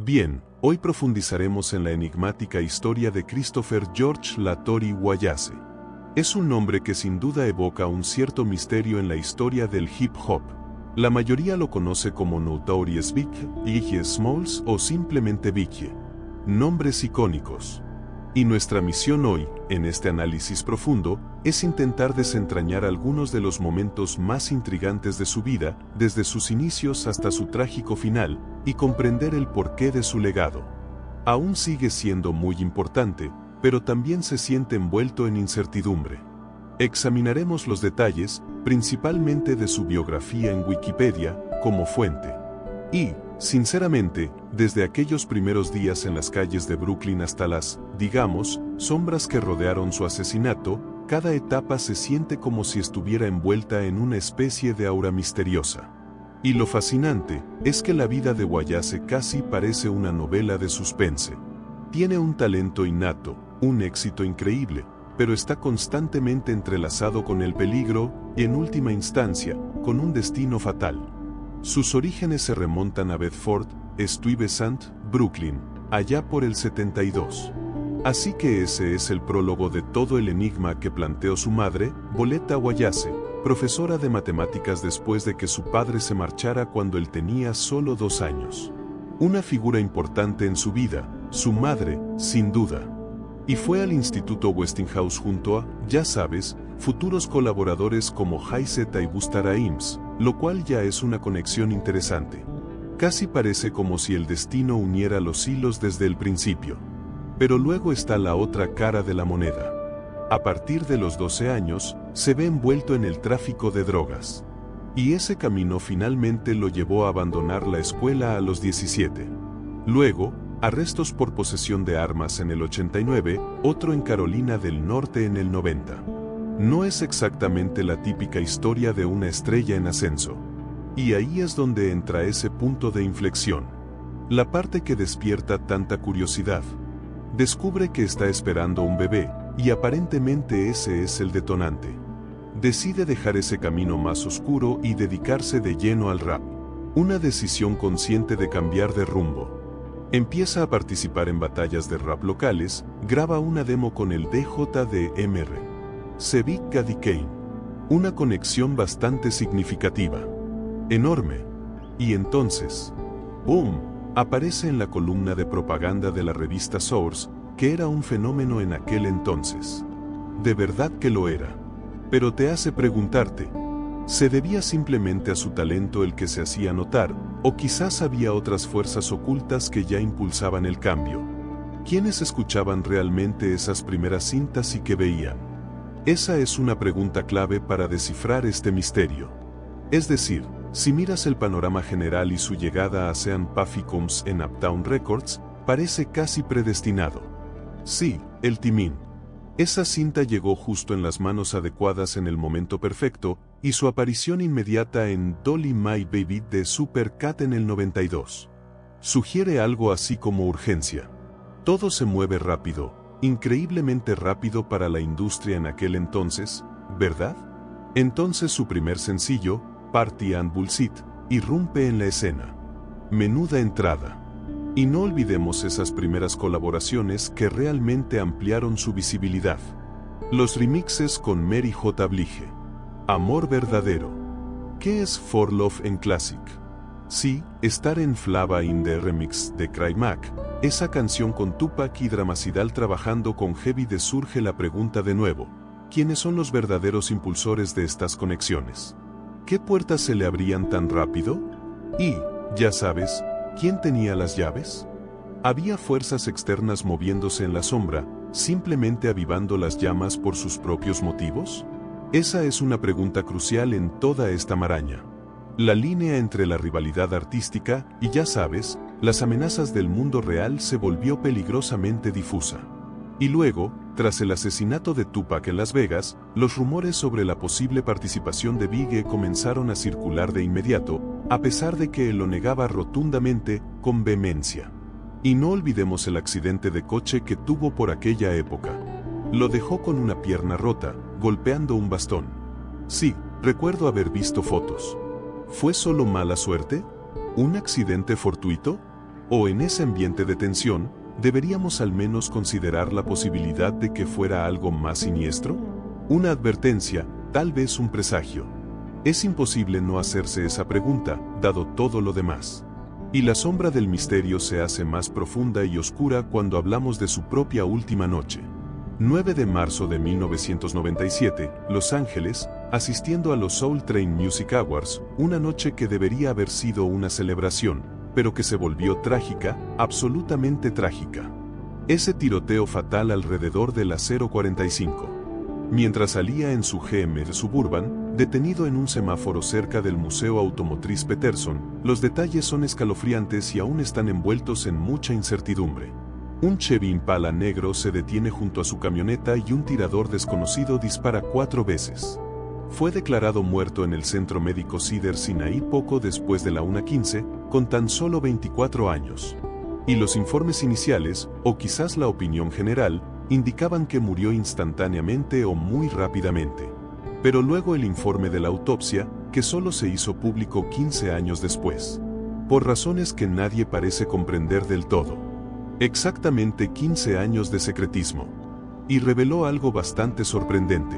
Bien, hoy profundizaremos en la enigmática historia de Christopher George Latore Wayase. Es un nombre que sin duda evoca un cierto misterio en la historia del hip hop. La mayoría lo conoce como Notorious Big, Biggie Smalls o simplemente Biggie. Nombres icónicos. Y nuestra misión hoy, en este análisis profundo, es intentar desentrañar algunos de los momentos más intrigantes de su vida, desde sus inicios hasta su trágico final, y comprender el porqué de su legado. Aún sigue siendo muy importante, pero también se siente envuelto en incertidumbre. Examinaremos los detalles, principalmente de su biografía en Wikipedia, como fuente. Y, sinceramente, desde aquellos primeros días en las calles de Brooklyn hasta las, digamos, sombras que rodearon su asesinato, cada etapa se siente como si estuviera envuelta en una especie de aura misteriosa. Y lo fascinante es que la vida de Wayase casi parece una novela de suspense. Tiene un talento innato, un éxito increíble, pero está constantemente entrelazado con el peligro y, en última instancia, con un destino fatal. Sus orígenes se remontan a Bedford, Stuyvesant, Brooklyn, allá por el 72. Así que ese es el prólogo de todo el enigma que planteó su madre, Boleta Wayase, profesora de matemáticas después de que su padre se marchara cuando él tenía solo 2 años. Una figura importante en su vida, su madre, sin duda. Y fue al Instituto Westinghouse junto a, ya sabes, futuros colaboradores como Haizeta y Busta Rhymes, lo cual ya es una conexión interesante. Casi parece como si el destino uniera los hilos desde el principio. Pero luego está la otra cara de la moneda. A partir de los 12 años, se ve envuelto en el tráfico de drogas. Y ese camino finalmente lo llevó a abandonar la escuela a los 17. Luego, arrestos por posesión de armas en el 89, otro en Carolina del Norte en el 90. No es exactamente la típica historia de una estrella en ascenso. Y ahí es donde entra ese punto de inflexión. La parte que despierta tanta curiosidad. Descubre que está esperando un bebé, y aparentemente ese es el detonante. Decide dejar ese camino más oscuro y dedicarse de lleno al rap. Una decisión consciente de cambiar de rumbo. Empieza a participar en batallas de rap locales, graba una demo con el DJDMR. Big Daddy Kane. Una conexión bastante significativa. Enorme. Y entonces, ¡boom!, aparece en la columna de propaganda de la revista Source, que era un fenómeno en aquel entonces. De verdad que lo era. Pero te hace preguntarte, ¿se debía simplemente a su talento el que se hacía notar, o quizás había otras fuerzas ocultas que ya impulsaban el cambio? ¿Quiénes escuchaban realmente esas primeras cintas y qué veían? Esa es una pregunta clave para descifrar este misterio. Es decir, si miras el panorama general y su llegada a Sean Puffy Combs en Uptown Records, parece casi predestinado. Sí, el timing. Esa cinta llegó justo en las manos adecuadas en el momento perfecto, y su aparición inmediata en Dolly My Baby de Supercat en el 92. Sugiere algo así como urgencia. Todo se mueve rápido, increíblemente rápido para la industria en aquel entonces, ¿verdad? Entonces su primer sencillo, Party and Bullshit, irrumpe en la escena. Menuda entrada. Y no olvidemos esas primeras colaboraciones que realmente ampliaron su visibilidad. Los remixes con Mary J. Blige. Amor verdadero. ¿Qué es For Love en Classic? Sí, estar en Flava in the Remix de Cry Mac, esa canción con Tupac y Dramacidal trabajando con Heavy D. Surge la pregunta de nuevo, ¿quiénes son los verdaderos impulsores de estas conexiones? ¿Qué puertas se le abrían tan rápido? Y, ya sabes, ¿quién tenía las llaves? ¿Había fuerzas externas moviéndose en la sombra, simplemente avivando las llamas por sus propios motivos? Esa es una pregunta crucial en toda esta maraña. La línea entre la rivalidad artística y, ya sabes, las amenazas del mundo real se volvió peligrosamente difusa. Y luego, tras el asesinato de Tupac en Las Vegas, los rumores sobre la posible participación de Biggie comenzaron a circular de inmediato, a pesar de que él lo negaba rotundamente, con vehemencia. Y no olvidemos el accidente de coche que tuvo por aquella época. Lo dejó con una pierna rota, golpeando un bastón. Sí, recuerdo haber visto fotos. ¿Fue solo mala suerte? ¿Un accidente fortuito? O en ese ambiente de tensión, ¿deberíamos al menos considerar la posibilidad de que fuera algo más siniestro? Una advertencia, tal vez un presagio. Es imposible no hacerse esa pregunta, dado todo lo demás. Y la sombra del misterio se hace más profunda y oscura cuando hablamos de su propia última noche. 9 de marzo de 1997, Los Ángeles, asistiendo a los Soul Train Music Awards, una noche que debería haber sido una celebración, pero que se volvió trágica, absolutamente trágica. Ese tiroteo fatal alrededor de las 0:45. Mientras salía en su GM Suburban, detenido en un semáforo cerca del Museo Automotriz Peterson, los detalles son escalofriantes y aún están envueltos en mucha incertidumbre. Un Chevy Impala negro se detiene junto a su camioneta y un tirador desconocido dispara 4 veces. Fue declarado muerto en el Centro Médico Cedar Sinai poco después de la 1:15, con tan solo 24 años. Y los informes iniciales, o quizás la opinión general, indicaban que murió instantáneamente o muy rápidamente. Pero luego el informe de la autopsia, que solo se hizo público 15 años después. Por razones que nadie parece comprender del todo. Exactamente 15 años de secretismo. Y reveló algo bastante sorprendente.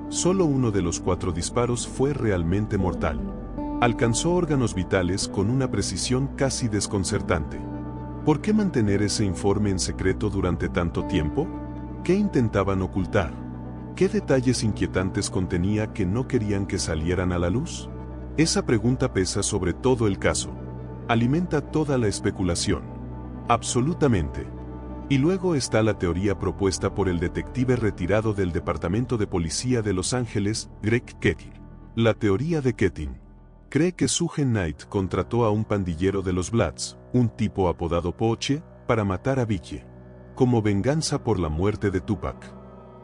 Solo uno de los 4 disparos fue realmente mortal. Alcanzó órganos vitales con una precisión casi desconcertante. ¿Por qué mantener ese informe en secreto durante tanto tiempo? ¿Qué intentaban ocultar? ¿Qué detalles inquietantes contenía que no querían que salieran a la luz? Esa pregunta pesa sobre todo el caso. Alimenta toda la especulación. Absolutamente. Y luego está la teoría propuesta por el detective retirado del Departamento de Policía de Los Ángeles, Greg Ketting. La teoría de Ketting. Cree que Suge Knight contrató a un pandillero de los Bloods, un tipo apodado Poche, para matar a Vicky, como venganza por la muerte de Tupac.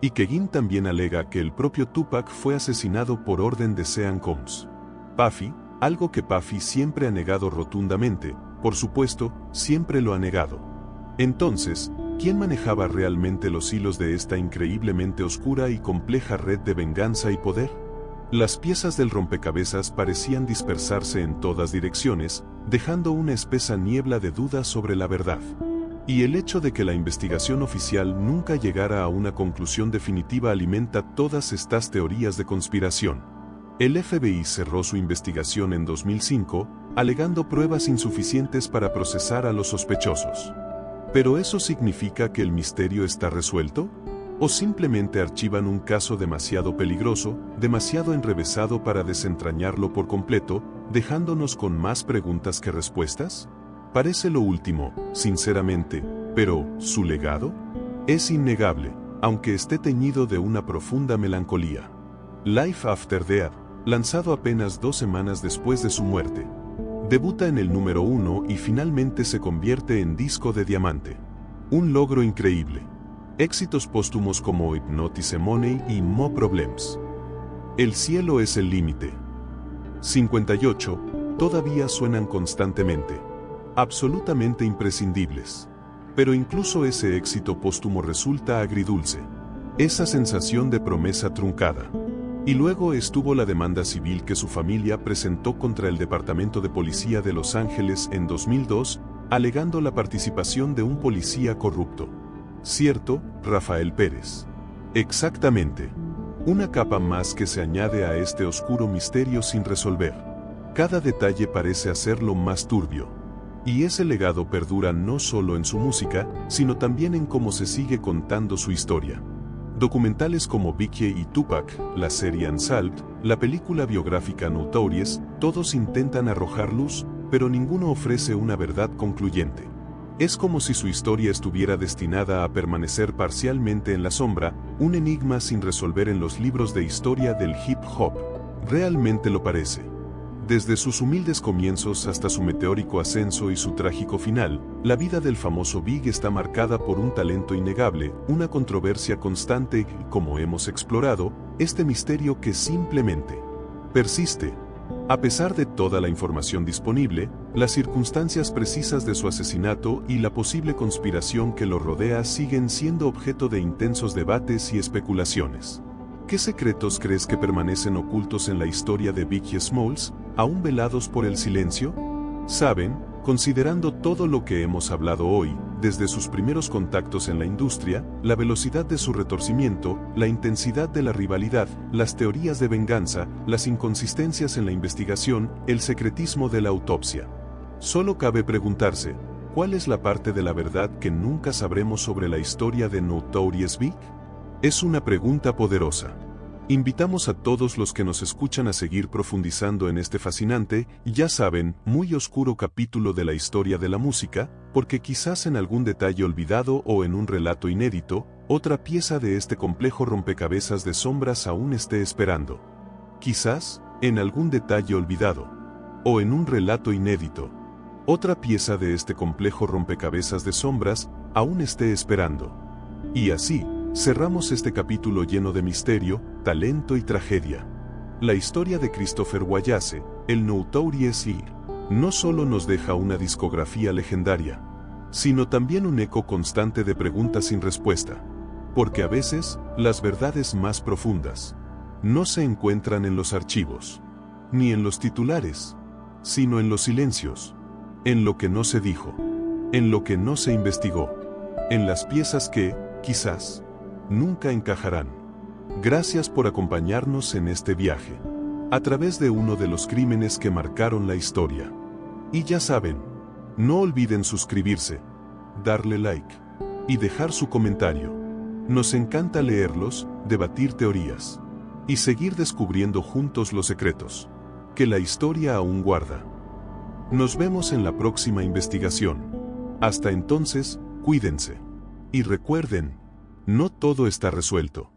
Y Keggin también alega que el propio Tupac fue asesinado por orden de Sean Combs. Puffy, algo que Puffy siempre ha negado rotundamente, por supuesto, siempre lo ha negado. Entonces, ¿quién manejaba realmente los hilos de esta increíblemente oscura y compleja red de venganza y poder? Las piezas del rompecabezas parecían dispersarse en todas direcciones, dejando una espesa niebla de dudas sobre la verdad. Y el hecho de que la investigación oficial nunca llegara a una conclusión definitiva alimenta todas estas teorías de conspiración. El FBI cerró su investigación en 2005, alegando pruebas insuficientes para procesar a los sospechosos. ¿Pero eso significa que el misterio está resuelto? ¿O simplemente archivan un caso demasiado peligroso, demasiado enrevesado para desentrañarlo por completo, dejándonos con más preguntas que respuestas? Parece lo último, sinceramente, pero ¿su legado? Es innegable, aunque esté teñido de una profunda melancolía. Life After Death, lanzado apenas 2 semanas después de su muerte, debuta en el número 1 y finalmente se convierte en disco de diamante. Un logro increíble. Éxitos póstumos como Hypnotize Money y Mo Problems. El cielo es el límite. 58, todavía suenan constantemente. Absolutamente imprescindibles. Pero incluso ese éxito póstumo resulta agridulce. Esa sensación de promesa truncada. Y luego estuvo la demanda civil que su familia presentó contra el Departamento de Policía de Los Ángeles en 2002, alegando la participación de un policía corrupto. ¿Cierto, Rafael Pérez? Exactamente. Una capa más que se añade a este oscuro misterio sin resolver. Cada detalle parece hacerlo más turbio. Y ese legado perdura no solo en su música, sino también en cómo se sigue contando su historia. Documentales como Biggie y Tupac, la serie Unsolved, la película biográfica Notorious, todos intentan arrojar luz, pero ninguno ofrece una verdad concluyente. Es como si su historia estuviera destinada a permanecer parcialmente en la sombra, un enigma sin resolver en los libros de historia del hip hop. Realmente lo parece. Desde sus humildes comienzos hasta su meteórico ascenso y su trágico final, la vida del famoso Big está marcada por un talento innegable, una controversia constante y, como hemos explorado, este misterio que simplemente persiste. A pesar de toda la información disponible, las circunstancias precisas de su asesinato y la posible conspiración que lo rodea siguen siendo objeto de intensos debates y especulaciones. ¿Qué secretos crees que permanecen ocultos en la historia de Biggie Smalls, aún velados por el silencio? Saben, Considerando todo lo que hemos hablado hoy, desde sus primeros contactos en la industria, la velocidad de su retorcimiento, la intensidad de la rivalidad, las teorías de venganza, las inconsistencias en la investigación, el secretismo de la autopsia. Solo cabe preguntarse, ¿cuál es la parte de la verdad que nunca sabremos sobre la historia de Notorious Big? Es una pregunta poderosa. Invitamos a todos los que nos escuchan a seguir profundizando en este fascinante, y ya saben, muy oscuro capítulo de la historia de la música, porque quizás en algún detalle olvidado o en un relato inédito, otra pieza de este complejo rompecabezas de sombras aún esté esperando. Quizás, en algún detalle olvidado, o en un relato inédito, otra pieza de este complejo rompecabezas de sombras aún esté esperando. Y así, cerramos este capítulo lleno de misterio, talento y tragedia. La historia de Christopher Wallace, el Notorious Big, no solo nos deja una discografía legendaria, sino también un eco constante de preguntas sin respuesta. Porque a veces, las verdades más profundas no se encuentran en los archivos, ni en los titulares, sino en los silencios, en lo que no se dijo, en lo que no se investigó, en las piezas que, quizás, nunca encajarán. Gracias por acompañarnos en este viaje, a través de uno de los crímenes que marcaron la historia. Y ya saben, no olviden suscribirse, darle like, y dejar su comentario. Nos encanta leerlos, debatir teorías, y seguir descubriendo juntos los secretos que la historia aún guarda. Nos vemos en la próxima investigación. Hasta entonces, cuídense. Y recuerden, no todo está resuelto.